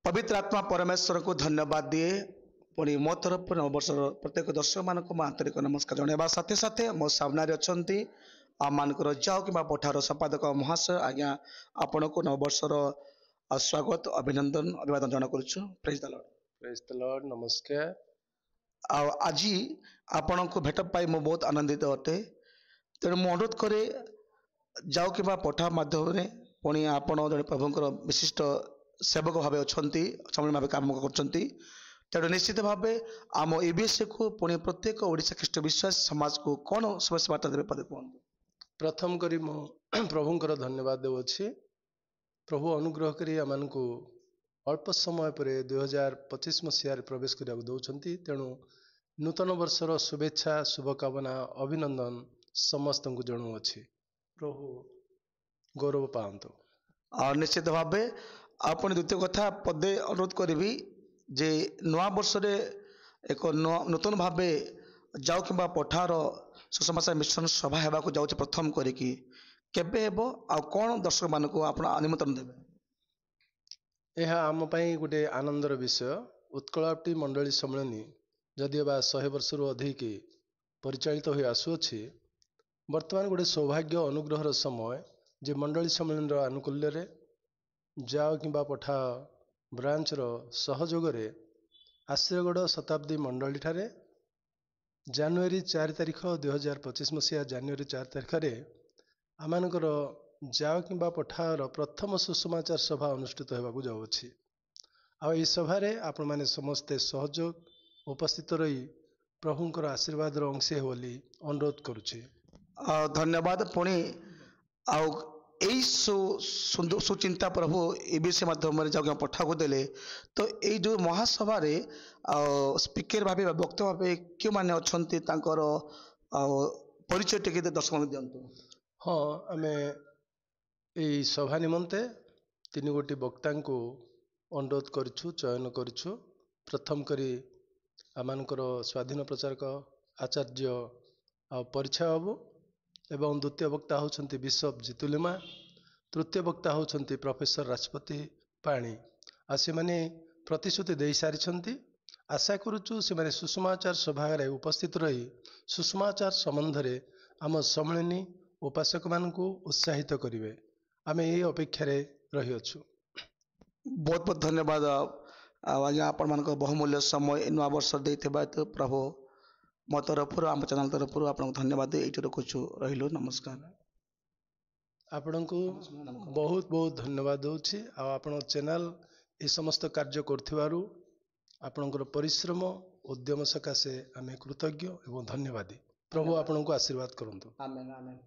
पवित्र आत्मा परमेश्वर को धन्यवाद दिए पुणी मो तरफ नववर्ष प्रत्येक दर्शक मान आंतरिक नमस्कार जनवा साथे साथे मो सामने अच्छा आम मानकर जाओ कि पठार संपादक महाशय आज्ञा आपण को नववर्षर स्वागत अभिनंदन अभिवादन जन करुछु। Praise the Lord. Praise the Lord. नमस्कार। आज आपण को भेट पाई मो बहुत आनंदित अटे। तेणु मु अनुरोध करे जाओ कि पठा माध्यम पुणी आपण जन प्रभुंर विशिष्ट सेवक भाव अच्छा समय भाव कम कर निश्चित भाव आम एबीएस को पुणी प्रत्येक ओडिशा ख्रीष्ट विश्वास समाज को कौन समस्या बार्ता देवे पदे कहूँ। प्रथम करी मु प्रभुंकर धन्यवाद देउछि। प्रभु अनुग्रह करी आमान को अल्प समय पर 2025 मसीह प्रवेश करिया दउछंती। तेणु नूतन वर्षर शुभेच्छा शुभकामना अभिनंदन समस्त को जणाउछि। प्रभु गौरव पांतु। निश्चित भाव आपण द्वितीय कथा पदे अनुरोध करी जे नवा वर्ष एक नूतन भाव जाओ कि पठार सुसमाचार मिशन सभा होगा जाऊँ प्रथम करी कौन दर्शक मान को आप निमंत्रण देवे। यह आम गोटे आनंदर विषय। उत्कलाप्ति मंडली सम्मिलनी जदि 100 वर्ष अधिक परिचालित हो आसुअछि। वर्तमान गोटे सौभाग्य अनुग्रहर समय जे मंडली सम्मिलन आनुकूल्य जाओ कि पठा ब्रांचर सहयोग आश्रयगढ़ शताब्दी मंडली ठारे जानुरी 4 तारिख 2025 मसीहा जानुरी 4 तारिख आमानकर जाओ कि पठार प्रथम सुसमाचार सभा अनुष्ठित होगा जाऊँगी। आई सभारे आपण मैंने समस्ते सहयोग उपस्थित रही प्रभुंकर आशीर्वाद अंश हो अनुरोध करुचे। धन्यवाद। पुणी आई सुचिंता प्रभु एबीसी माध्यम जाओ पठा को देले तो ये जो महासभा स्पीकर भाव वक्ता भाव क्यों मैंने अच्छा परिचय टे दर्शक दिंतु। हाँ, आम यही सभा निमंते 3 गोटी वक्ता को अनुरोध करूँ चयन करूँ। प्रथम करी आमानकर स्वाधीन प्रचारक आचार्य परिचय बाबू एवं द्वितीय वक्ता होउछंती बिशप जितुलिमा। तृतीय वक्ता होउछंती प्रोफेसर राजपति पाणी। से माने प्रतिश्रुति दे सारी। आशा करुचु से माने सुसमाचार सभा उपस्थित रही सुसमाचार संबंध में आम सम्मिलनी उपासक मान को उत्साहित करेंगे। आम यही अपेक्षा रही अच्छु। बहुत बहुत धन्यवाद आज्ञा आपण मान बहुमूल्य समय नुआ वर्ष देइथिबा तो प्रभु मो तरफ आम चैनल तरफ आपको धन्यवाद ये रखुचु। रहिलो नमस्कार। आपण को बहुत बहुत धन्यवाद दूची। आपण चैनल ये समस्त कार्य करथिबारु आपणकर परिश्रम उद्यम सकाशे आमे कृतज्ञ एवं धन्यवादी। प्रभु आपण को आशीर्वाद करंतु। आमेन आमेन।